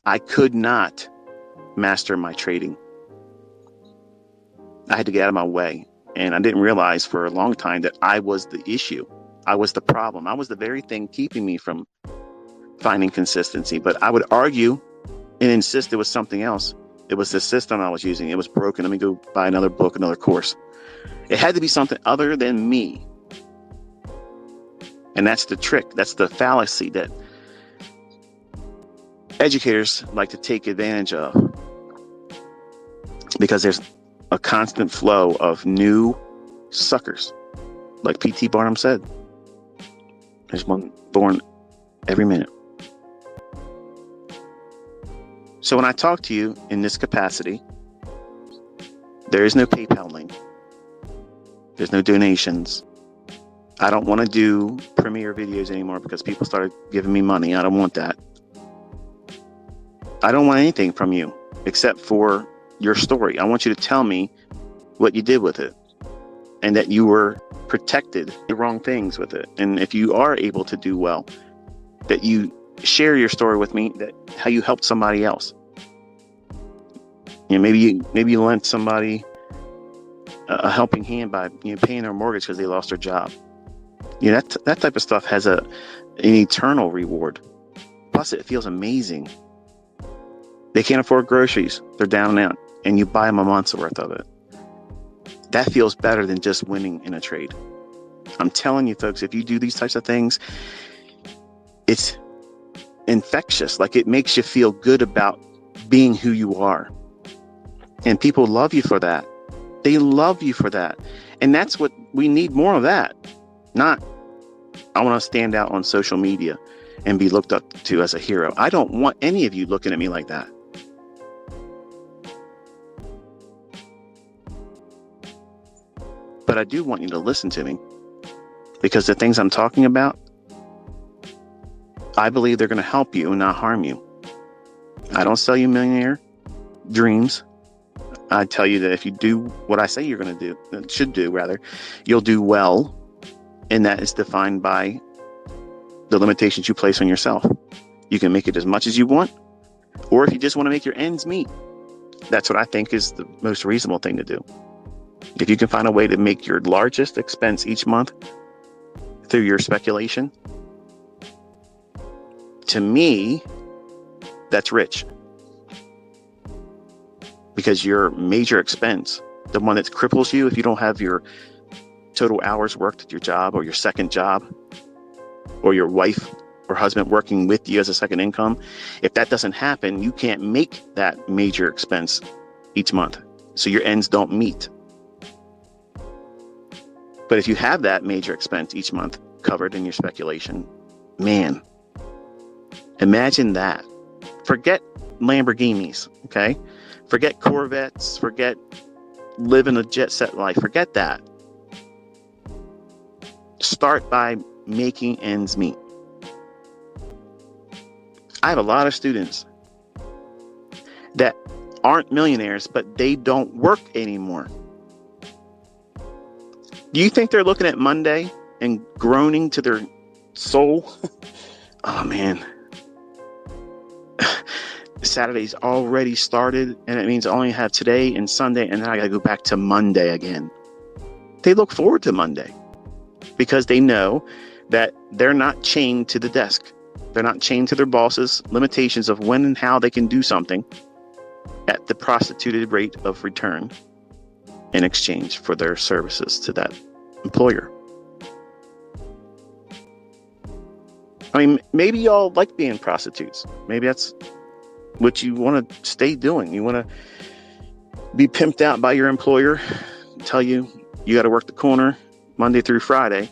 I could not master my trading. I had to get out of my way. And I didn't realize for a long time that I was the issue. I was the problem. I was the very thing keeping me from finding consistency. But I would argue and insist it was something else. It was the system I was using. It was broken. Let me go buy another book, another course. It had to be something other than me. And that's the trick. That's the fallacy that educators like to take advantage of, because there's a constant flow of new suckers. Like P.T. Barnum said, there's one born every minute. So when I talk to you in this capacity, there is no PayPal link. There's no donations. I don't want to do premiere videos anymore because people started giving me money. I don't want that. I don't want anything from you except for your story. I want you to tell me what you did with it and that you were protected the wrong things with it. And if you are able to do well, that you share your story with me, that how you helped somebody else. You know, maybe you lent somebody a helping hand by paying their mortgage because they lost their job. That type of stuff has an eternal reward. Plus, it feels amazing. They can't afford groceries. They're down and out. And you buy them a month's worth of it. That feels better than just winning in a trade. I'm telling you, folks, if you do these types of things, it's infectious. Like, it makes you feel good about being who you are. And people love you for that. They love you for that. And that's what we need, more of that. Not, I want to stand out on social media and be looked up to as a hero. I don't want any of you looking at me like that. But I do want you to listen to me, because the things I'm talking about, I believe they're going to help you and not harm you. I don't sell you millionaire dreams. I tell you that if you do what I say you're going to do, should do rather, you'll do well. And that is defined by the limitations you place on yourself. You can make it as much as you want, or if you just want to make your ends meet, that's what I think is the most reasonable thing to do. If you can find a way to make your largest expense each month through your speculation, to me, that's rich. Because your major expense, the one that cripples you, if you don't have your total hours worked at your job or your second job, or your wife or husband working with you as a second income, if that doesn't happen, you can't make that major expense each month. So your ends don't meet. But if you have that major expense each month covered in your speculation, man, imagine that. Forget Lamborghinis, okay? Forget Corvettes, forget living a jet set life, forget that. Start by making ends meet. I have a lot of students that aren't millionaires, but they don't work anymore. Do you think they're looking at Monday and groaning to their soul? Oh man, Saturday's already started, and it means I only have today and Sunday, and then I gotta go back to Monday again. They look forward to Monday because they know that they're not chained to the desk. They're not chained to their boss's limitations of when and how they can do something at the prostituted rate of return in exchange for their services to that employer. I mean, maybe y'all like being prostitutes. Maybe that's what you want to stay doing. You want to be pimped out by your employer, tell you got to work the corner Monday through Friday,